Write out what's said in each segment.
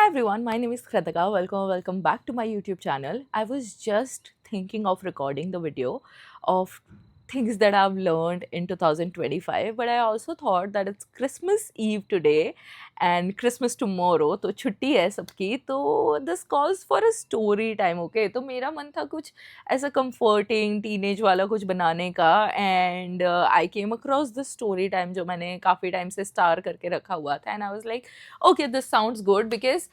Hi everyone, my name is Kritika. Welcome back to my YouTube channel. I was just thinking of recording the video of things that I've learned in 2025, but I also thought that it's Christmas Eve today and Christmas tomorrow, तो छुट्टी है सबकी, तो this calls for a story time, okay? तो मेरा मन था कुछ ऐसा comforting teenage वाला कुछ बनाने का and I came across this story time जो मैंने काफ़ी टाइम से स्टार करके रखा हुआ था and I was like, okay, this sounds good because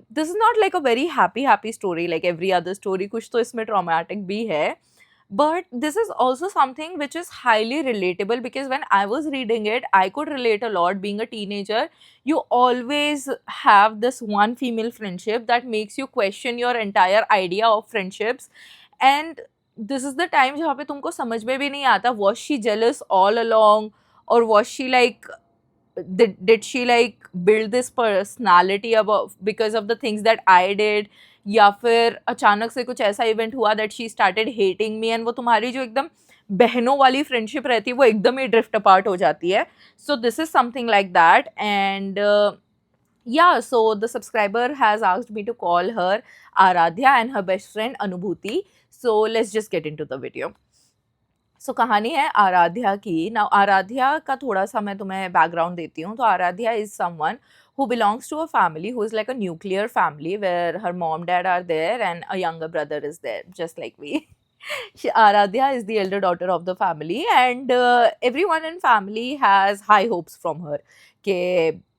this is not like a very happy story like every other story. कुछ तो इसमें traumatic भी है, but this is also something which is highly relatable because when I was reading it, I could relate a lot. Being a teenager, you always have this one female friendship that makes you question your entire idea of friendships, and this is the time जहाँ पे तुमको समझ में भी नहीं आता was she jealous all along or was she like did she like build this personality about because of the things that I did, या फिर अचानक से कुछ ऐसा इवेंट हुआ that she started hating me and वो तुम्हारी जो एकदम बहनों वाली फ्रेंडशिप रहती है वो एकदम ही ड्रिफ्ट अपार्ट हो जाती है. So this is something like that and yeah, so the subscriber has asked me to call her Aradhya and her best friend Anubhuti. So let's just get into the video. सो कहानी है आराध्या की. Now Aaradhya का थोड़ा सा मैं तुम्हें background देती हूँ. तो Aaradhya is someone who belongs to a family who is like a nuclear family where her mom dad are there and a younger brother is there just like me. Aradhya is the elder daughter of the family and everyone in family has high hopes from her कि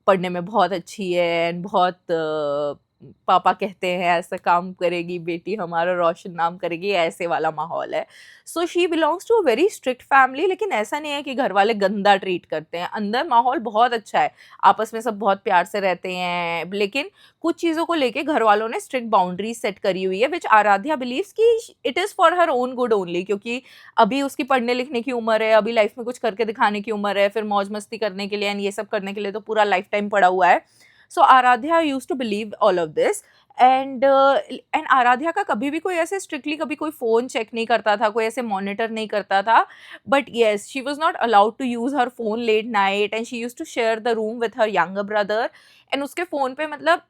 पढ़ने में बहुत अच्छी है and बहुत पापा कहते हैं ऐसा काम करेगी बेटी, हमारा रोशन नाम करेगी, ऐसे वाला माहौल है. So she belongs to a very strict family, लेकिन ऐसा नहीं है कि घर वाले गंदा ट्रीट करते हैं. अंदर माहौल बहुत अच्छा है, आपस में सब बहुत प्यार से रहते हैं, लेकिन कुछ चीज़ों को लेके घर वालों ने स्ट्रिक्ट बाउंड्रीज सेट करी हुई है विच आराध्या बिलीव्स कि it is for her own good only, क्योंकि अभी उसकी पढ़ने लिखने की उम्र है, अभी लाइफ में कुछ करके दिखाने की उम्र है, फिर मौज मस्ती करने के लिए एंड ये सब करने के लिए तो पूरा लाइफ टाइम पड़ा हुआ है. So Aradhya used to believe all of this and Aradhya का कभी भी कोई ऐसे स्ट्रिक्टली कभी कोई फ़ोन चेक नहीं करता था, कोई ऐसे मॉनिटर नहीं करता था. But yes, she was not allowed to use her phone late night and she use to share the room with her younger brother. And उसके फ़ोन पे मतलब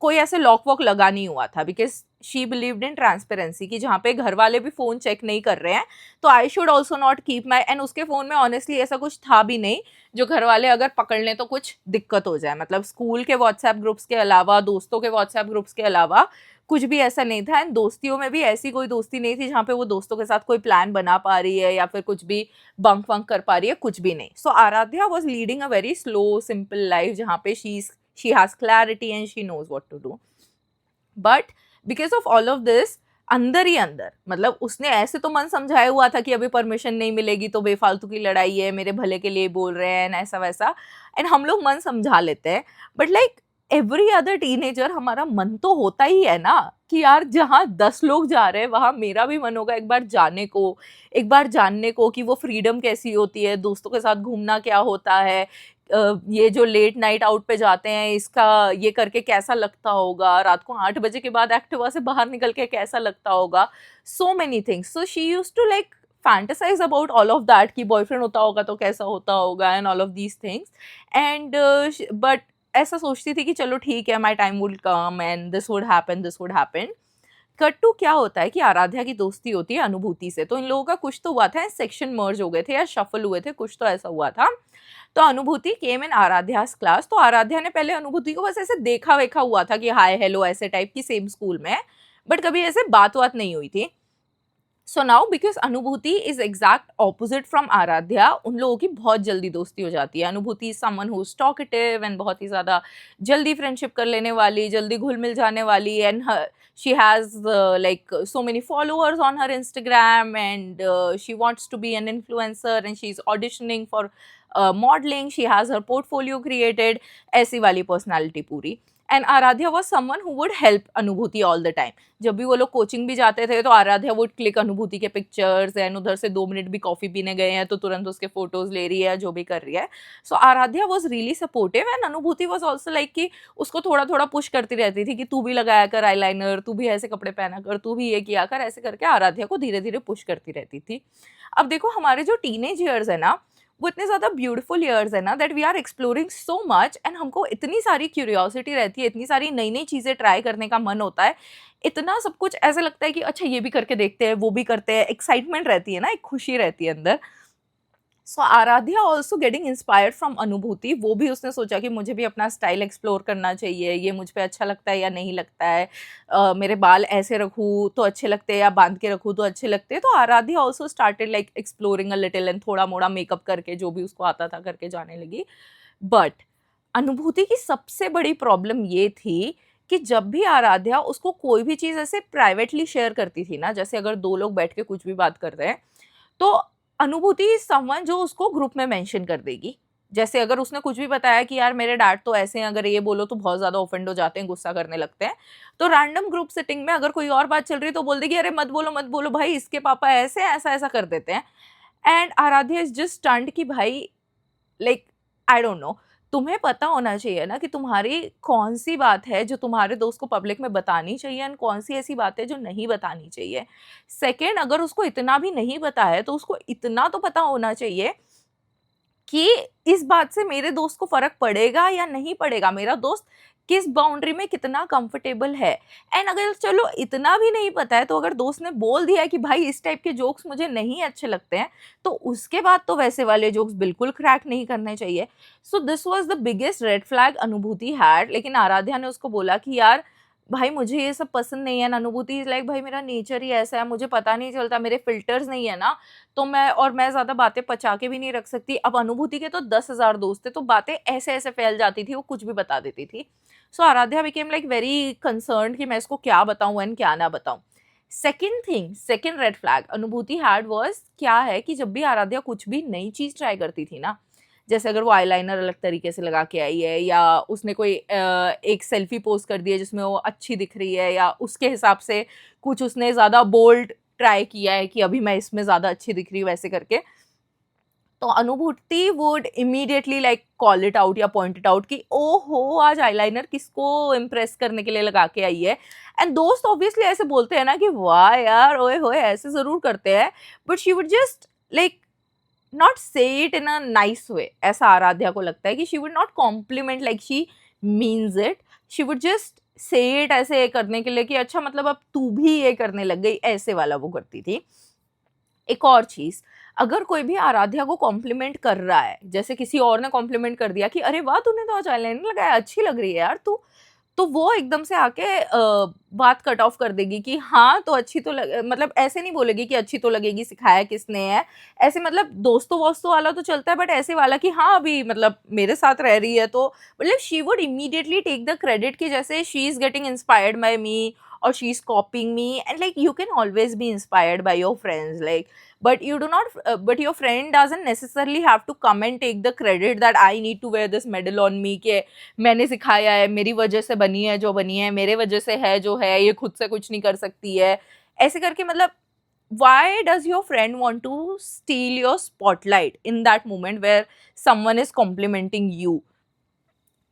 कोई ऐसे लॉक वॉक लगा नहीं हुआ था because she believed in transparency कि जहाँ पे घर वाले भी फ़ोन चेक नहीं कर रहे हैं तो I should also not keep my. And उसके फ़ोन में ऑनेस्टली ऐसा कुछ था भी नहीं जो घर वाले अगर पकड़ लें तो कुछ दिक्कत हो जाए. मतलब स्कूल के व्हाट्सएप ग्रुप्स के अलावा, दोस्तों के व्हाट्सएप ग्रुप्स के अलावा कुछ भी ऐसा नहीं था. एंड दोस्तियों में भी ऐसी कोई दोस्ती नहीं थी जहाँ पे वो दोस्तों के साथ कोई प्लान बना पा रही है या फिर कुछ भी बंक वंक कर पा रही है, कुछ भी नहीं. So Aradhya was leading a very slow simple life जहाँ पे she has clarity and she knows what to do. But because of all of this, अंदर ही अंदर मतलब उसने ऐसे तो मन समझाया हुआ था कि अभी परमिशन नहीं मिलेगी तो बेफालतू की लड़ाई है, मेरे भले के लिए बोल रहे हैं ऐसा वैसा. एंड हम लोग मन समझा लेते हैं, but like every other teenager हमारा मन तो होता ही है ना कि यार जहाँ 10 लोग जा रहे हैं वहाँ मेरा भी मन होगा एक बार जाने को, एक बार जानने को कि वो फ्रीडम कैसी होती है, दोस्तों के साथ घूमना क्या होता है, ये जो लेट नाइट आउट पे जाते हैं इसका ये करके कैसा लगता होगा, रात को 8 बजे के बाद एक्टिवा से बाहर निकल के कैसा लगता होगा. So many things. So she use to like fantasize about all of that कि बॉयफ्रेंड होता होगा तो कैसा होता होगा and all of these things. And but ऐसा सोचती थी कि चलो ठीक है, my time would come and this would happen. Cut to क्या होता है कि आराध्या की दोस्ती होती है अनुभूति से. तो इन लोगों का कुछ तो हुआ था, सेक्शन मर्ज हो गए थे या शफल हुए थे, कुछ तो ऐसा हुआ था. तो अनुभूति केम इन आराध्यास क्लास. तो आराध्या ने पहले अनुभूति को बस ऐसे देखा वेखा हुआ था कि हाय हेलो ऐसे टाइप की सेम स्कूल में, बट कभी ऐसे बात बात नहीं हुई थी. So now because Anubhuti is exact opposite from Aaradhya, उन लोगों की बहुत जल्दी दोस्ती हो जाती है. अनुभूति is someone who is talkative and बहुत ही ज़्यादा जल्दी फ्रेंडशिप कर लेने वाली, जल्दी घुल मिल जाने वाली. And she has like so many followers on her Instagram and she wants to be an influencer and she's auditioning for modeling. She has her portfolio created, ऐसी वाली personality पूरी. And Aaradhya was someone who would help Anubhuti all the time. जब भी वो लोग coaching भी जाते थे तो आराध्या वुड क्लिक अनुभूति के पिक्चर्स एंड उधर से 2 मिनट भी कॉफ़ी पीने गए हैं तो तुरंत उसके फोटोज ले रही है, जो भी कर रही है. So Aradhya was really supportive and Anubhuti was also like कि उसको थोड़ा थोड़ा पुश करती रहती थी कि तू भी लगाया कर आईलाइनर, तू भी ऐसे कपड़े पहना कर, तू भी ये किया कर, ऐसे करके आराध्या को धीरे धीरे पुश करती रहती थी. अब देखो हमारे जो टीनेज ईयर्स है ना वो इतने ज़्यादा ब्यूटीफुल ईयर्स है ना that we are exploring so much, and हमको इतनी सारी क्यूरियोसिटी रहती है, इतनी सारी नई नई चीज़ें ट्राई करने का मन होता है, इतना सब कुछ ऐसा लगता है कि अच्छा ये भी करके देखते हैं, वो भी करते हैं, एक्साइटमेंट रहती है ना, एक खुशी रहती है अंदर। So Aradhya also getting inspired from Anubhuti, वो भी उसने सोचा कि मुझे भी अपना स्टाइल एक्सप्लोर करना चाहिए, ये मुझ पे अच्छा लगता है या नहीं लगता है, मेरे बाल ऐसे रखूँ तो अच्छे लगते हैं या बांध के रखूँ तो अच्छे लगते हैं। तो Aaradhya also started like exploring a little, and थोड़ा मोड़ा मेकअप करके जो भी उसको आता था करके जाने लगी। बट अनुभूति की सबसे बड़ी प्रॉब्लम ये थी कि जब भी आराध्या उसको कोई भी चीज़ ऐसे प्राइवेटली शेयर करती थी ना, जैसे अगर दो लोग बैठ के कुछ भी बात कर रहे हैं, तो अनुभूति इज समवन जो उसको ग्रुप में मेंशन कर देगी। जैसे अगर उसने कुछ भी बताया कि यार मेरे डैड तो ऐसे हैं, अगर ये बोलो तो बहुत ज्यादा ऑफेंड हो जाते हैं, गुस्सा करने लगते हैं, तो रैंडम ग्रुप सेटिंग में अगर कोई और बात चल रही है तो बोल देगी अरे मत बोलो भाई, इसके पापा ऐसे ऐसा ऐसा कर देते हैं। And Aaradhya is just stunned कि भाई, लाइक, आई डोंट नो, तुम्हें पता होना चाहिए ना कि तुम्हारी कौन सी बात है जो तुम्हारे दोस्त को पब्लिक में बतानी चाहिए, एंड कौन सी ऐसी बात है जो नहीं बतानी चाहिए। सेकेंड, अगर उसको इतना भी नहीं पता है तो उसको इतना तो पता होना चाहिए कि इस बात से मेरे दोस्त को फर्क पड़ेगा या नहीं पड़ेगा, मेरा दोस्त किस बाउंड्री में कितना कंफर्टेबल है। एंड अगर चलो इतना भी नहीं पता है, तो अगर दोस्त ने बोल दिया है कि भाई इस टाइप के जोक्स मुझे नहीं अच्छे लगते हैं, तो उसके बाद तो वैसे वाले जोक्स बिल्कुल क्रैक नहीं करने चाहिए। So this was the biggest red flag Anubhuti had. लेकिन आराध्या ने उसको बोला कि यार भाई मुझे ये सब पसंद नहीं है। अनुभूति इज लाइक भाई मेरा नेचर ही ऐसा है, मुझे पता नहीं चलता, मेरे फिल्टर्स नहीं है ना, तो मैं ज़्यादा बातें पचा के भी नहीं रख सकती। अब अनुभूति के तो 10,000 दोस्त थे, तो बातें ऐसे-ऐसे फैल जाती थी, वो कुछ भी बता देती थी। So Aradhya became like very concerned कि मैं इसको क्या बताऊँ एंड क्या ना बताऊँ। Second thing, second red flag Anubhuti had was क्या है कि जब भी आराध्या कुछ भी नई चीज़ ट्राई करती थी ना, जैसे अगर वो आईलाइनर अलग तरीके से लगा के आई है, या उसने कोई एक सेल्फी पोस्ट कर दी है जिसमें वो अच्छी दिख रही है, या उसके हिसाब से कुछ उसने ज़्यादा बोल्ड ट्राई किया है कि अभी मैं इसमें ज़्यादा अच्छी दिख रही हूँ वैसे करके, तो अनुभूति would immediately like call it out या पॉइंट इट आउट कि ओहो आज आईलाइनर किसको इम्प्रेस करने के लिए लगा के आई है। एंड दोस्त ऑब्वियसली ऐसे बोलते हैं ना कि वाह यार ओए होए ऐसे जरूर करते हैं, but she would just like not say it in a nice way. ऐसा आराध्या को लगता है कि she would not compliment like she means it, she would just say it ऐसे करने के लिए कि अच्छा मतलब अब तू भी ये करने लग गई, ऐसे वाला वो करती थी। एक और चीज, अगर कोई भी आराध्या को कॉम्प्लीमेंट कर रहा है, जैसे किसी और ने कॉम्प्लीमेंट कर दिया कि अरे वाह तूने तो आज आईलाइनर लगाया, अच्छी लग रही है यार तू, तो वो एकदम से आके बात कट ऑफ कर देगी कि हाँ तो अच्छी तो मतलब ऐसे नहीं बोलेगी कि अच्छी तो लगेगी, सिखाया किसने है, ऐसे मतलब दोस्तों वोस्तों वाला तो चलता है, बट ऐसे वाला कि हाँ अभी मतलब मेरे साथ रह रही है तो मतलब she would immediately take the credit कि जैसे she is getting inspired by me or she's copying me, and like you can always be inspired by your friends, like, but you do not but your friend doesn't necessarily have to come and take the credit that I need to wear this medal on me कि मैंने सिखाया है, मेरी वजह से बनी है जो बनी है, मेरे वजह से है जो है, ये खुद से कुछ नहीं कर सकती है, ऐसे करके मतलब why does your friend want to steal your spotlight in that moment where someone is complimenting you?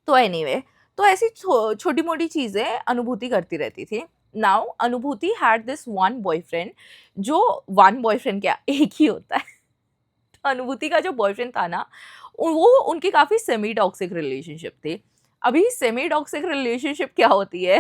तो एनीवे, तो ऐसी छोटी मोटी चीजें अनुभूति करती रहती थी। नाउ अनुभूति हैड दिस वन बॉयफ्रेंड, जो वन बॉयफ्रेंड क्या एक ही होता है। तो अनुभूति का जो बॉयफ्रेंड था ना, वो उनकी काफी सेमी टॉक्सिक रिलेशनशिप थी। अभी सेमी टॉक्सिक रिलेशनशिप क्या होती है,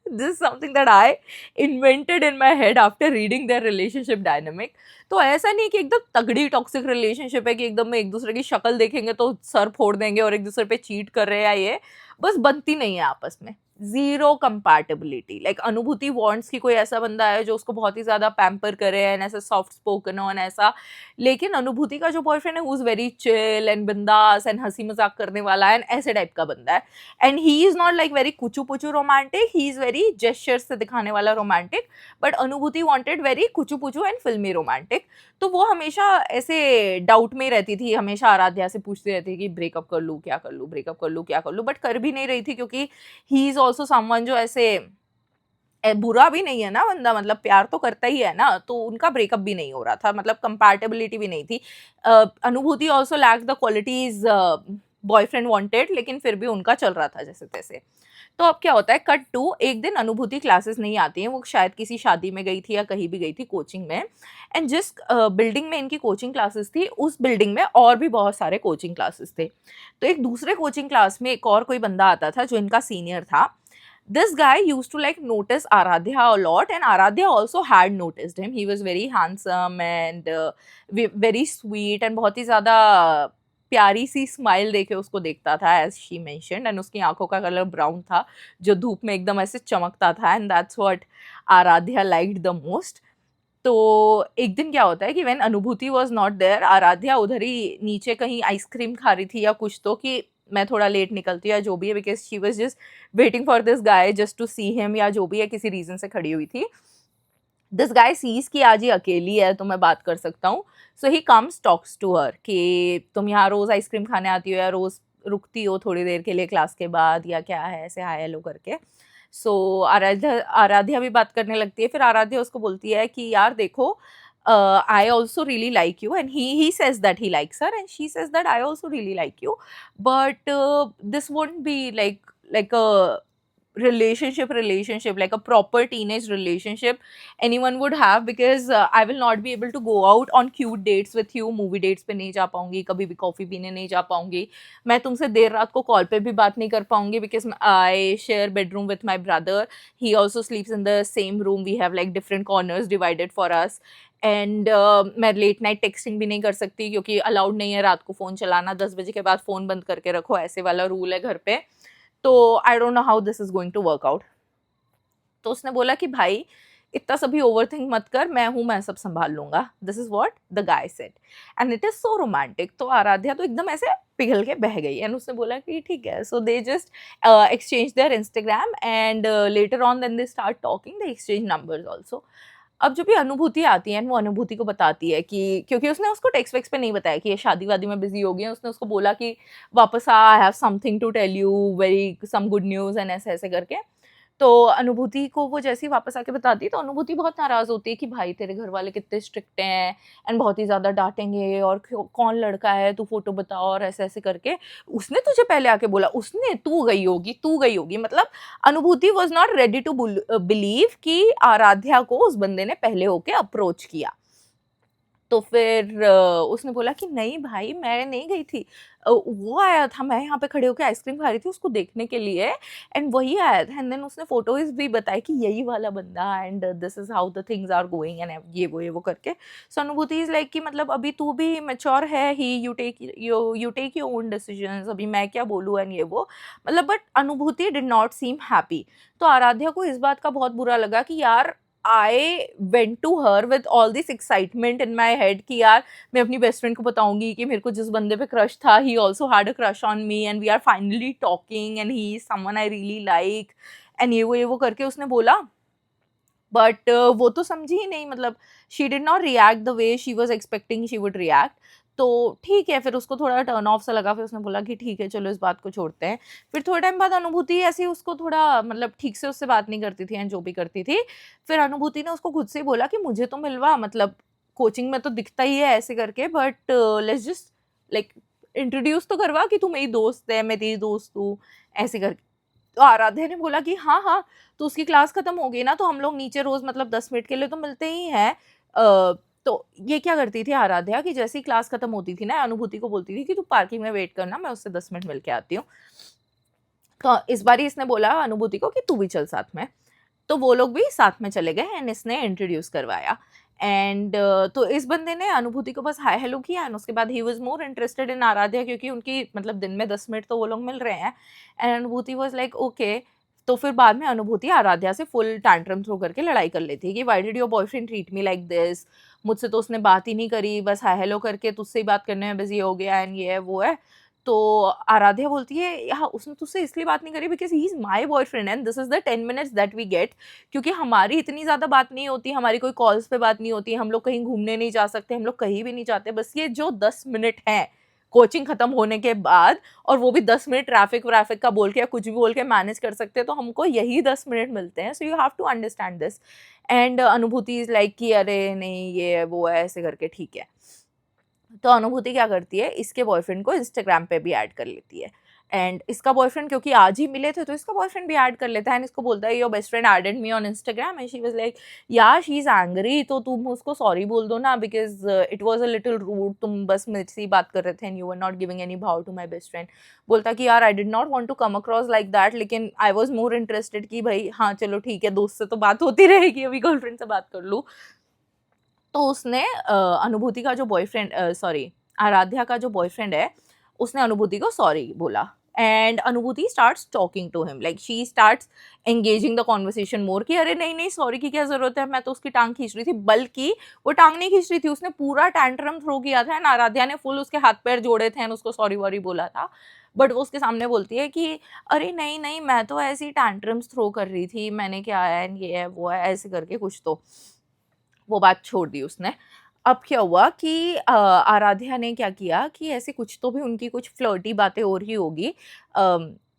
this is something that I invented in my head after reading their relationship dynamic. तो ऐसा नहीं कि एकदम तगड़ी टॉक्सिक रिलेशनशिप है कि एकदम में एक दूसरे की शक्ल देखेंगे तो सर फोड़ देंगे और एक दूसरे पे चीट कर रहे हैं, ये बस बनती नहीं है आपस में, जीरो कंपैटिबिलिटी। लाइक अनुभूति वांट्स कि कोई ऐसा बंदा है जो उसको बहुत ही ज्यादा पैम्पर करे एंड ऐसा सॉफ्ट स्पोकन हो ऐसा, लेकिन अनुभूति का जो बॉयफ्रेंड है who is very chill and बिंदास एंड हंसी मजाक करने वाला है, ऐसे टाइप का बंदा है। And he is not like very कुचू पुचू romantic, he is very gesture से दिखाने वाला romantic, but Anubhuti wanted very कुचू पुचू एंड फिल्मी रोमांटिक। तो वो हमेशा ऐसे डाउट में रहती थी, हमेशा आराध्या से पूछती रहती थी कि ब्रेकअप कर लूँ क्या कर लूँ, ब्रेकअप कर लूँ क्या कर लूँ, बट कर भी नहीं रही थी क्योंकि ही इज ऑल्सो समवन जो ऐसे बुरा भी नहीं है ना बंदा, मतलब प्यार तो करता ही है ना, तो उनका ब्रेकअप भी नहीं हो रहा था, मतलब कंपैटिबिलिटी भी नहीं थी। अनुभूति also lakhs the qualities boyfriend wanted, लेकिन फिर भी उनका चल रहा था जैसे तैसे। तो अब क्या होता है, कट टू, एक दिन अनुभूति क्लासेस नहीं आती हैं, वो शायद किसी शादी में गई थी या कहीं भी गई थी कोचिंग में। एंड जिस बिल्डिंग में इनकी कोचिंग क्लासेस थी, उस बिल्डिंग में और भी बहुत सारे कोचिंग क्लासेस थे। तो एक दूसरे कोचिंग क्लास में एक और कोई बंदा आता था जो इनका सीनियर था। This guy used to like notice Aradhya a lot, and Aradhya also had noticed him. He was very handsome and very sweet, and बहुत ही ज़्यादा प्यारी सी स्माइल देके उसको देखता था, एज शी मेंशन्ड। एंड उसकी आंखों का कलर ब्राउन था जो धूप में एकदम ऐसे चमकता था, and that's what Aaradhya liked the most. तो एक दिन क्या होता है कि व्हेन अनुभूति वाज नॉट देयर, आराध्या उधर ही नीचे कहीं आइसक्रीम खा रही थी या कुछ, तो कि मैं थोड़ा लेट निकलती हूँ या जो भी है, because she was just waiting for this guy just to see him, या जो भी है, किसी रीजन से खड़ी हुई थी। दिस गाय सीज कि आज ये अकेली है तो मैं बात कर सकता हूँ, so he comes talks to her कि तुम यहाँ रोज आइसक्रीम खाने आती हो या रोज रुकती हो थोड़ी देर के लिए क्लास के बाद, या क्या है, ऐसे हाय हेलो करके। सो आराध्या भी बात करने लगती है। फिर आराध्या उसको बोलती है कि यार देखो, I also really like you, and he says that he likes her, and she says that I also really like you, but this won't be like a relationship, like a proper teenage relationship anyone would have, because I will not be able to go out on cute dates with you, movie dates पे नहीं जा पाऊंगी, कभी भी coffee पीने नहीं जा पाऊंगी, मैं तुमसे देर रात को कॉल पे भी बात नहीं कर पाऊंगी, because I share bedroom with my brother, he also sleeps in the same room, we have like different corners divided for us, and मैं लेट नाइट टेक्सटिंग भी नहीं कर सकती क्योंकि अलाउड नहीं है रात को फ़ोन चलाना, 10 बजे के बाद फ़ोन बंद करके रखो, ऐसे वाला रूल है घर पे। तो I don't know how this is going to work out. तो उसने बोला कि भाई इतना सभी ओवर थिंक मत कर, मैं हूँ, मैं सब संभाल लूंगा। This is what the guy said, and it is so romantic. तो आराध्या तो एकदम ऐसे पिघल के बह गई, एंड उसने बोला कि ठीक है। So they just exchange their Instagram, and later on then they start talking, they exchange numbers also. अब जब ये अनुभूति आती है, वो अनुभूति को बताती है कि, क्योंकि उसने उसको टेक्स्ट वेक्स पे नहीं बताया कि ये शादी वादी में बिजी हो गई है, उसने उसको बोला कि वापस आ, I have something to tell you, very some good news, and ऐसे ऐसे करके। तो अनुभूति को वो जैसे ही वापस आके बताती है, तो अनुभूति बहुत नाराज़ होती है कि भाई तेरे घर वाले कितने स्ट्रिक्ट हैं, एंड बहुत ही ज़्यादा डांटेंगे, और कौन लड़का है, तू फोटो बता, और ऐसे ऐसे करके। उसने तुझे पहले आके बोला, उसने, तू गई होगी, तू गई होगी, मतलब Anubhuti was not ready to believe कि आराध्या को उस बंदे ने पहले होके अप्रोच किया। तो फिर उसने बोला कि नहीं भाई, मैं नहीं गई थी, वो आया था, मैं यहाँ पे खड़े होकर आइसक्रीम खा रही थी उसको देखने के लिए, एंड वही आया था। एंड देन उसने फोटोज भी बताई कि यही वाला बंदा, and this is how the things are going, and ये वो करके। सो अनुभूति इज लाइक कि मतलब अभी तू भी मेच्योर है ही, you take your own decisions, अभी मैं क्या बोलूँ, एंड ये वो, मतलब। बट अनुभूति डिड नॉट सीम हैप्पी। तो आराध्या को इस बात का बहुत बुरा लगा कि यार, I went to her with all this excitement in my head कि यार मैं अपनी बेस्ट फ्रेंड को बताऊंगी कि मेरे को जिस बंदे पे क्रश था, he also had a crush on me, and we are finally talking, and he is someone I really like, and ये वो करके उसने बोला। बट वो तो समझी ही नहीं, मतलब she did not react the way she was expecting she would react. तो ठीक है, फिर उसको थोड़ा टर्न ऑफ सा लगा, फिर उसने बोला कि ठीक है चलो इस बात को छोड़ते हैं। फिर थोड़े टाइम बाद अनुभूति ऐसे उसको थोड़ा, मतलब ठीक से उससे बात नहीं करती थी, एंड जो भी करती थी, फिर अनुभूति ने उसको खुद से बोला कि मुझे तो मिलवा, मतलब कोचिंग में तो दिखता ही है ऐसे करके, but let's just like introduce तो करवा कि तू मेरी दोस्त है, मैं तेरी दोस्त हूँ, ऐसे करके। तो आराध्या ने बोला कि हाँ हाँ, तो उसकी क्लास खत्म हो गई ना, तो हम लोग नीचे रोज मतलब 10 मिनट के लिए तो मिलते ही हैं। तो ये क्या करती थी आराध्या कि जैसे ही क्लास खत्म होती थी ना, अनुभूति को बोलती थी कि तू पार्किंग में वेट करना, मैं उससे 10 मिनट मिल के आती हूँ। तो इस बार इसने बोला अनुभूति को कि तू भी चल साथ में। तो वो लोग भी साथ में चले गए, एंड इसने इंट्रोड्यूस करवाया। एंड तो इस बंदे ने अनुभूति को बस हाय हेलो किया, एंड उसके बाद ही was more interested in Aaradhya, क्योंकि उनकी मतलब दिन में 10 मिनट तो वो लोग मिल रहे हैं। एंड अनुभूति वाज लाइक ओके। तो फिर बाद में अनुभूति आराध्या से फुल टैंट्रम थ्रो करके लड़ाई कर लेती है कि why did your boyfriend treat me like this, मुझसे तो उसने बात ही नहीं करी, बस हाय हेलो करके तुझसे ही बात करने में बिजी हो गया, एंड ये है वो है। तो आराध्या बोलती है यहाँ उसने तुझसे इसलिए बात नहीं करी because he is my boyfriend, and this is the 10 minutes that we get, क्योंकि हमारी इतनी ज़्यादा बात नहीं होती, हमारी कोई कॉल्स पे बात नहीं होती, हम लोग कहीं घूमने नहीं जा सकते, हम लोग कहीं भी नहीं जाते, बस ये जो 10 मिनट हैं कोचिंग खत्म होने के बाद, और वो भी 10 मिनट ट्रैफिक व्रैफिक का बोल के या कुछ भी बोल के मैनेज कर सकते हैं, तो हमको यही 10 मिनट मिलते हैं। So you have to understand this. And Anubhuti is like कि अरे नहीं ये वो है ऐसे करके, ठीक है। तो अनुभूति क्या करती है, इसके बॉयफ्रेंड को इंस्टाग्राम पे भी ऐड कर लेती है। एंड इसका बॉयफ्रेंड, क्योंकि आज ही मिले थे, तो इसका बॉयफ्रेंड भी ऐड कर लेता है एंड इसको बोलता है your best friend added me on Instagram and she was like यार शी इज एंग्री, तो तुम उसको सॉरी बोल दो ना, because it was a little rude, तुम बस मेरे से ही बात कर रहे थे and you were not giving any भाव टू माय बेस्ट फ्रेंड। बोलता कि यार I did not want to come across like that, लेकिन आई वाज मोर इंटरेस्टेड कि भाई हाँ चलो ठीक है, दोस्त से तो बात होती रहेगी, अभी गर्लफ्रेंड से बात कर लूँ। तो उसने अनुभूति का जो बॉयफ्रेंड, सॉरी आराध्या का जो बॉयफ्रेंड है, उसने अनुभूति को सॉरी बोला and Anubhuti starts talking to him, like she starts engaging the conversation more कि अरे नहीं नहीं सॉरी की क्या जरूरत है, मैं तो उसकी टांग खींच रही थी, बल्कि वो टांग नहीं खींच रही थी, उसने पूरा टैंट्रम थ्रो किया था एंड आराध्या ने फुल उसके हाथ पैर जोड़े थे एंड उसको सॉरी वॉरी बोला था। बट वो उसके सामने बोलती है कि अरे नहीं नहीं मैं तो ऐसी टैंट्रम्स थ्रो कर रही थी, मैंने क्या है एंड ये है वो है ऐसे करके कुछ, तो वो बात छोड़ दी उसने। अब क्या हुआ कि आराध्या ने क्या किया कि ऐसे कुछ तो भी उनकी कुछ फ्लर्टी बातें हो रही होगी।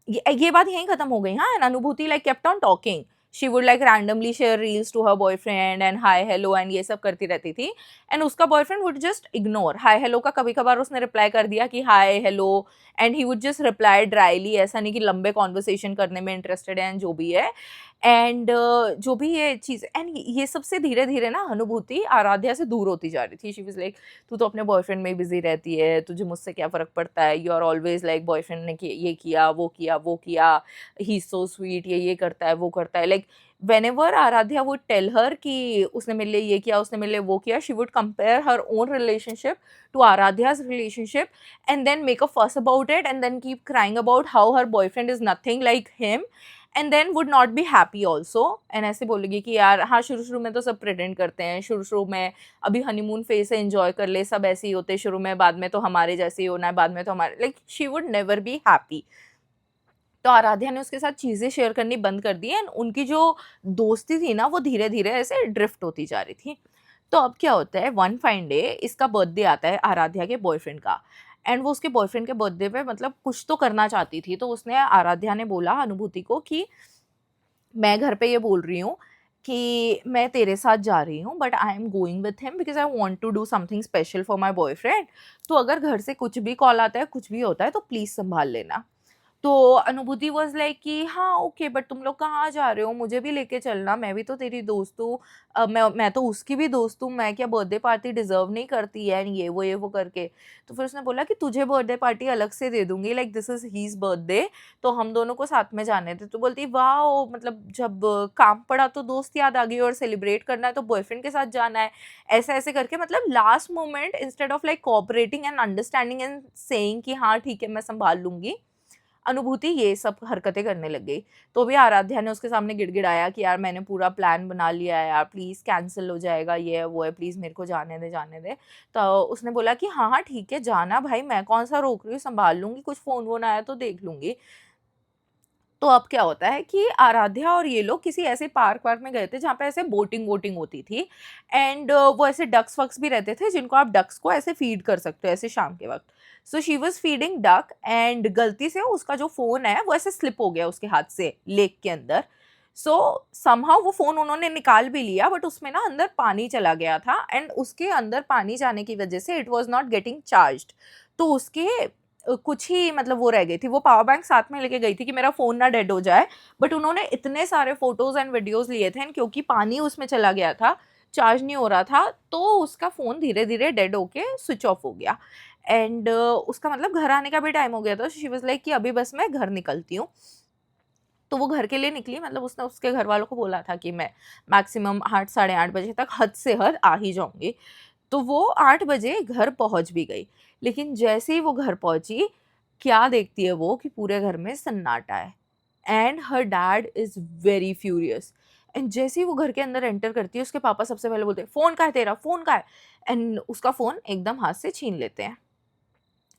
ये बात यहीं खत्म हो गई। हाँ, and Anubhuti like kept on talking, she would like randomly share reels to her boyfriend and hi hello एंड ये सब करती रहती थी एंड उसका boyfriend would just ignore hi hello का, कभी कभार उसने रिप्लाई कर दिया कि hi hello and he would just reply drily, ऐसा नहीं कि लंबे कॉन्वर्सेशन करने में इंटरेस्टेड है एंड जो भी है। एंड जो भी ये चीज़ एंड ये सबसे धीरे-धीरे ना अनुभूति आराध्या से दूर होती जा रही थी। शी वाज़ लाइक तू तो अपने बॉयफ्रेंड में ही बिज़ी रहती है, तुझे मुझसे क्या फ़र्क पड़ता है? You are always like boyfriend ने ये किया, वो किया, ही इज़ सो स्वीट, ये करता है, वो करता है। Like whenever Aaradhya would tell her कि उसने मेरे लिए ये किया, उसने मेरे लिए वो किया, she would compare her own relationship to Aradhya's relationship and then make a fuss about it and then keep crying about how her boyfriend is nothing like him and then would not be happy also and ऐसे बोलेगी कि यार हाँ शुरू शुरू में तो सब प्रिटेंड करते हैं, शुरू शुरू में अभी हनीमून फेज से एंजॉय कर ले, सब ऐसे ही होते शुरू में, बाद में तो हमारे जैसे ही होना है, बाद में तो हमारे, like she would never be happy. तो आराध्या ने उसके साथ चीज़ें शेयर करनी बंद कर दी एंड उनकी जो दोस्ती थी ना वो धीरे धीरे ऐसे ड्रिफ्ट होती जा रही थी। तो अब क्या होता है, वन फाइन डे इसका बर्थडे आता है आराध्या के बॉयफ्रेंड का एंड वो उसके बॉयफ्रेंड के बर्थडे पे मतलब कुछ तो करना चाहती थी, तो उसने आराध्या ने बोला अनुभूति को कि मैं घर पे ये बोल रही हूँ कि मैं तेरे साथ जा रही हूँ but I am going with him because I want to do something special for my boyfriend, तो अगर घर से कुछ भी कॉल आता है, कुछ भी होता है तो प्लीज़ संभाल लेना। तो अनुभूति वाज़ लाइक कि हाँ, ओके बट तुम लोग कहाँ जा रहे हो? मुझे भी लेके चलना, मैं भी तो तेरी दोस्त हूँ। मैं तो उसकी भी दोस्त हूँ, मैं क्या बर्थडे पार्टी डिज़र्व नहीं करती है? ये वो करके। तो फिर उसने बोला कि तुझे बर्थडे पार्टी अलग से दे दूँगी, like this is his birthday, तो हम दोनों को साथ में जाने दे। तो बोलती वाओ! मतलब जब काम पड़ा तो दोस्त याद आ गई और सेलिब्रेट करना है तो बॉयफ्रेंड के साथ जाना है। ऐसे-ऐसे करके मतलब last moment instead of like cooperating and understanding and saying कि हाँ, ठीक है मैं सँभाल लूँगी, अनुभूति ये सब हरकतें करने लग गई। तो भी आराध्या ने उसके सामने गिड़गिड़ाया कि यार मैंने पूरा प्लान बना लिया है यार, प्लीज़ कैंसल हो जाएगा, ये है, वो है, प्लीज़ मेरे को जाने दे, जाने दे। तो उसने बोला कि हाँ, हाँ, ठीक है जाना भाई, मैं कौन-सा रोक रही हूँ, सँभाल लूँगी, कुछ फ़ोन-वोन आया तो देख लूँगी। तो अब क्या होता है कि आराध्या और ये लोग किसी ऐसे पार्क वार्क में गए थे जहाँ पे ऐसे बोटिंग वोटिंग होती थी एंड वो ऐसे डक्स वक्स भी रहते थे जिनको आप डक्स को ऐसे फीड कर सकते हो ऐसे शाम के वक्त। So she was feeding duck and गलती से उसका जो फोन है वो ऐसे स्लिप हो गया उसके हाथ से लेक के अंदर। सो समहाउ वो फोन उन्होंने निकाल भी लिया बट उसमें ना अंदर पानी चला गया था एंड उसके अंदर पानी जाने की वजह से it was not getting charged. तो उसके कुछ ही मतलब वो रह गई थी, वो पावर बैंक साथ में लेके गई थी कि मेरा फ़ोन ना डेड हो जाए, बट उन्होंने इतने सारे फ़ोटोज़ एंड वीडियोज़ लिए थे एंड क्योंकि पानी उसमें चला गया था, चार्ज नहीं हो रहा था, तो उसका फ़ोन धीरे-धीरे डेड होके स्विच ऑफ हो गया एंड उसका मतलब घर आने का भी टाइम हो गया था। शी वाज़ लाइक कि अभी बस मैं घर निकलती हूँ। तो वो घर के लिए निकली, मतलब उसने उसके घरवालों को बोला था कि मैं मैक्सिमम 8 साढ़े 8 बजे तक हद से हद आ ही जाऊँगी। तो वो 8 बजे घर पहुँच भी गई। लेकिन जैसे ही वो घर पहुँची, क्या देखती है वो कि पूरे घर में सन्नाटा है and her dad is very furious. And जैसे ही वो घर के अंदर एंटर करती है, उसके पापा सबसे पहले बोलते हैं, "फ़ोन कहाँ है तेरा? फ़ोन कहाँ है?" एंड उसका फ़ोन एकदम हाथ से छीन लेते हैं।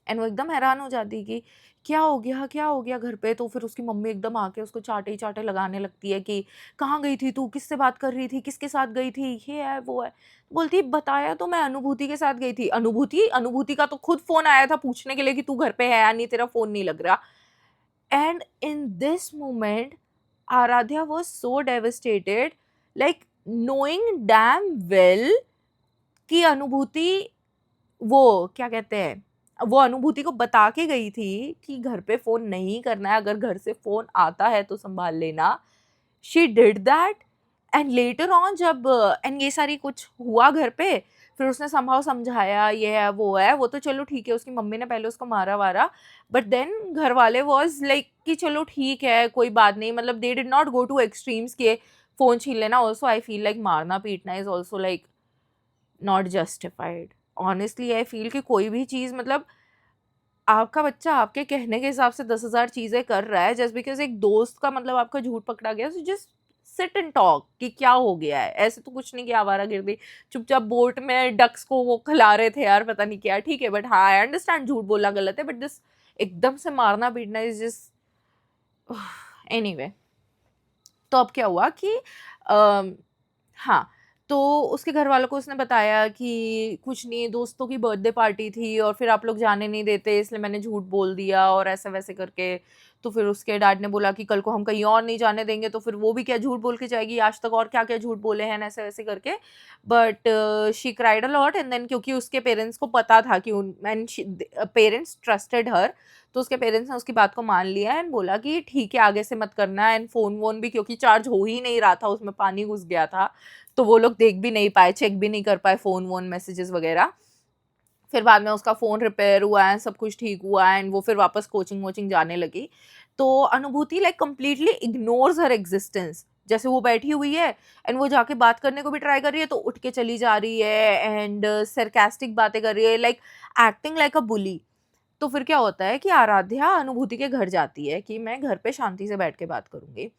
एंड वो एकदम हैरान हो जाती है कि क्या हो गया घर पे? तो फिर उसकी मम्मी एकदम आके उसको चाटे ही चाटे लगाने लगती है कि कहाँ गई थी तू? किससे बात कर रही थी? किसके साथ गई थी? ये है, वो है। बोलती है बताया तो मैं अनुभूति के साथ गई थी। अनुभूति? अनुभूति का तो खुद फ़ोन आया था पूछने के लिए कि तू घर पे है या नहीं? तेरा फ़ोन नहीं लग रहा। And in this moment Aaradhya was so devastated, like knowing damn well कि अनुभूति वो क्या कहते हैं, वो अनुभूति को बता के गई थी कि घर पे फ़ोन नहीं करना है, अगर घर से फ़ोन आता है तो सँभाल लेना। She did that and later on जब एंड ये सारी कुछ हुआ घर पे, फिर उसने समहाउ समझाया, ये है, वो तो चलो ठीक है, उसकी मम्मी ने पहले उसको मारा-वारा, बट देन घर वाले वाज़ लाइक कि चलो ठीक है, कोई बात नहीं, मतलब they did not go to extremes कि फ़ोन छीन लेना। ऑल्सो आई फील लाइक मारना-पीटना is also like not justified. Honestly I feel कि कोई भी चीज़, मतलब आपका बच्चा आपके कहने के हिसाब से 10,000 चीज़ें कर रहा है, जस्ट बिकॉज़ एक दोस्त का मतलब आपका झूठ पकड़ा गया, so just sit and talk कि क्या हो गया है। ऐसे तो कुछ नहीं कि आवारागर्दी, चुपचाप बोट में डक्स को वो खिला रहे थे यार, पता नहीं क्या, ठीक है, बट हाँ, आई अंडरस्टैंड झूठ बोलना गलत है, बट दिस एकदम से मारना-पीटना इज़ जस्ट एनीवे। तो अब क्या हुआ कि हाँ, तो उसके घरवालों को उसने बताया कि कुछ नहीं, दोस्तों की बर्थडे पार्टी थी और फिर आप लोग जाने नहीं देते, इसलिए मैंने झूठ बोल दिया और ऐसे-वैसे करके। तो फिर उसके डैड ने बोला कि कल को हम कहीं और नहीं जाने देंगे, तो फिर वो भी क्या झूठ बोल के जाएगी, आज तक और क्या-क्या झूठ बोले हैं ऐसे-वैसे करके। But she cried a lot and then क्योंकि उसके पेरेंट्स को पता था कि उन एंड पेरेंट्स ट्रस्टेड हर, तो उसके पेरेंट्स ने उसकी बात को मान लिया एंड बोला कि ठीक है, आगे से मत करना। एंड फ़ोन-वोन भी क्योंकि चार्ज हो ही नहीं रहा था, उसमें पानी घुस गया था, तो वो लोग देख भी नहीं पाए, चेक भी नहीं कर पाए फ़ोन-वोन मैसेजेस वगैरह। फिर बाद में उसका फ़ोन रिपेयर हुआ एंड सब कुछ ठीक हुआ एंड वो फिर वापस कोचिंग-वोचिंग जाने लगी। तो अनुभूति लाइक कंप्लीटली इग्नोर्स हर एक्जिस्टेंस। जैसे वो बैठी हुई है एंड वो जाके बात करने को भी ट्राई कर रही है, तो उठ के चली जा रही है एंड सार्कास्टिक बातें कर रही है, लाइक एक्टिंग लाइक अ बुली। तो फिर क्या होता है कि आराध्या अनुभूति के घर जाती है कि मैं घर पे शांति से बैठ के बात करूँगी।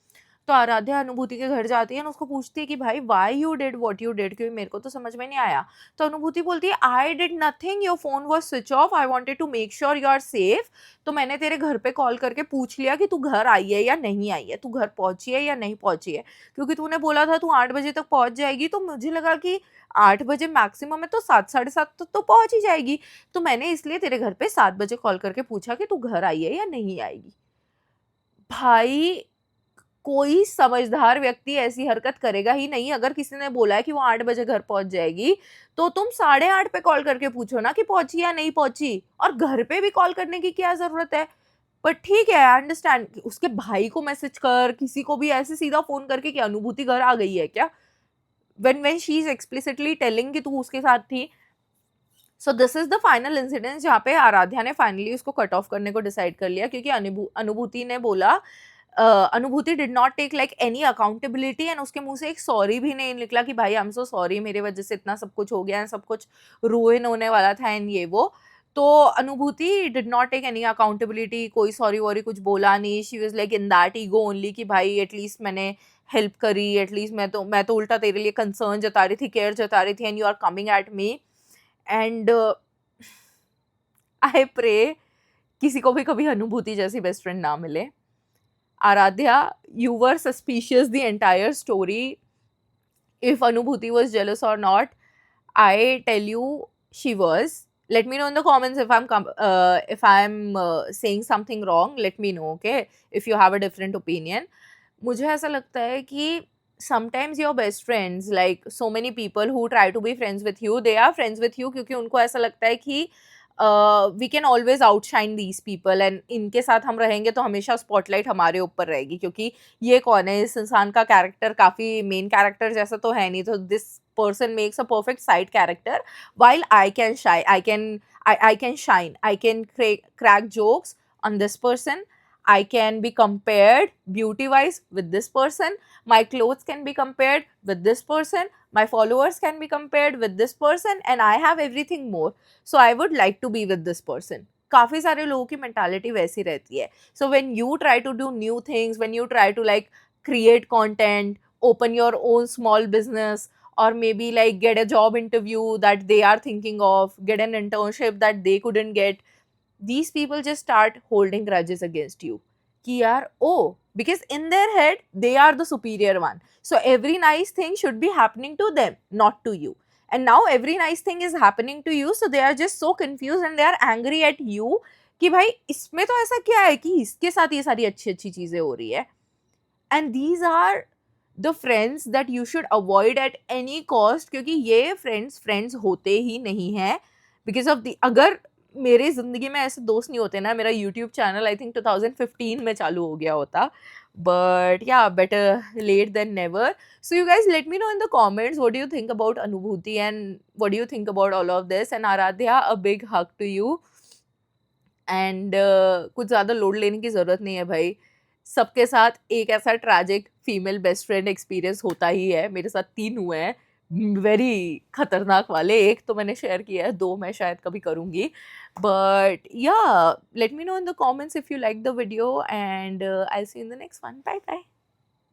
तो आराध्या अनुभूति के घर जाती है और उसको पूछती है कि भाई why you did what you did, क्योंकि मेरे को तो समझ में नहीं आया। तो अनुभूति बोलती है I did nothing, your phone was switch off, I wanted to make sure you are safe. तो मैंने तेरे घर पे कॉल करके पूछ लिया कि तू घर आई है या नहीं आई है, तू घर पहुंची है या नहीं पहुंची है, क्योंकि तूने बोला था तू 8 बजे तक पहुंच जाएगी, तो मुझे लगा कि 8 बजे मैक्सिमम है तो 7 7:30 तक तो पहुंच ही जाएगी। तो मैंने इसलिए तेरे घर पे 7 बजे कॉल करके पूछा कि तू घर आई है या नहीं आएगी। भाई, कोई समझदार व्यक्ति ऐसी हरकत करेगा ही नहीं। अगर किसी ने बोला है कि वो 8 बजे घर पहुंच जाएगी, तो तुम 8:30 पे कॉल करके पूछो ना कि पहुंची या नहीं पहुंची। और घर पे भी कॉल करने की क्या जरूरत है। बट ठीक है, आई अंडरस्टैंड, उसके भाई को मैसेज कर, किसी को भी ऐसे सीधा फोन करके कि अनुभूति घर आ गई है क्या, when she is explicitly telling कि तू उसके साथ थी। So this is the final incidence जहाँ पे आराध्या ने फाइनली उसको कट ऑफ करने को डिसाइड कर लिया, क्योंकि अनुभूति ने बोला, Anubhuti did not take like any accountability and उसके मुंह से एक सॉरी भी नहीं निकला कि भाई आई एम सो सॉरी, मेरे वजह से इतना सब कुछ हो गया है, सब कुछ रुइन होने वाला था एंड ये वो। तो Anubhuti did not take any accountability, कोई सॉरी वॉरी कुछ बोला नहीं। She was like in that ego only कि भाई एटलीस्ट मैंने हेल्प करी, एटलीस्ट मैं तो उल्टा तेरे लिए कंसर्न जता रही थी, केयर जता रही थी, and you are coming at me. And I pray किसी को भी कभी अनुभूति जैसी बेस्ट फ्रेंड ना मिले। Aaradhya, you were suspicious the entire story. If Anubhuti was jealous or not, I tell you, she was. Let me know in the comments if I'm saying something wrong. Let me know, okay? If you have a different opinion. मुझे ऐसा लगता है कि sometimes your best friends, like so many people who try to be friends with you, they are friends with you क्योंकि उनको ऐसा लगता है कि we can always outshine these people and इनके साथ हम रहेंगे तो हमेशा स्पॉटलाइट हमारे ऊपर रहेगी, क्योंकि ये कौन है, इस इंसान का कैरेक्टर काफ़ी मेन कैरेक्टर जैसा तो है नहीं, तो this person makes a perfect side character while I can shine, I can shine, I can crack jokes on this person, I can be compared beauty wise with this person, my clothes can be compared with this person, my followers can be compared with this person, and I have everything more, so I would like to be with this person. काफ़ी सारे लोगों की mentality वैसी रहती है. So when you try to do new things, when you try to like create content, open your own small business, or maybe like get a job interview that they are thinking of, get an internship that they couldn't get, these people just start holding grudges against you. कि यार, oh, because in their head they are the superior one, so every nice thing should be happening to them, not to you. And now every nice thing is happening to you, so they are just so confused and they are angry at you कि भाई इसमें तो ऐसा क्या है कि इसके साथ ये सारी अच्छी अच्छी चीजें हो रही है. And these are the friends that you should avoid at any cost, क्योंकि ये friends होते ही नहीं हैं. बिकॉज ऑफ द, अगर मेरी ज़िंदगी में ऐसे दोस्त नहीं होते ना, मेरा यूट्यूब चैनल आई थिंक 2015 में चालू हो गया होता. But yeah, better late than never. So you guys let me know in the comments what do you think about Anubhuti and what do you think about all of this. And Aradhya, a big hug to you. And कुछ ज़्यादा load लेने की ज़रूरत नहीं है भाई. सबके साथ एक ऐसा tragic female best friend experience होता ही है. मेरे साथ 3 हुए हैं वेरी खतरनाक वाले. एक तो मैंने शेयर किया है, 2 मैं शायद कभी करूँगी. But yeah, let me know in the comments if you like the video and I'll see you in the next one. Bye bye.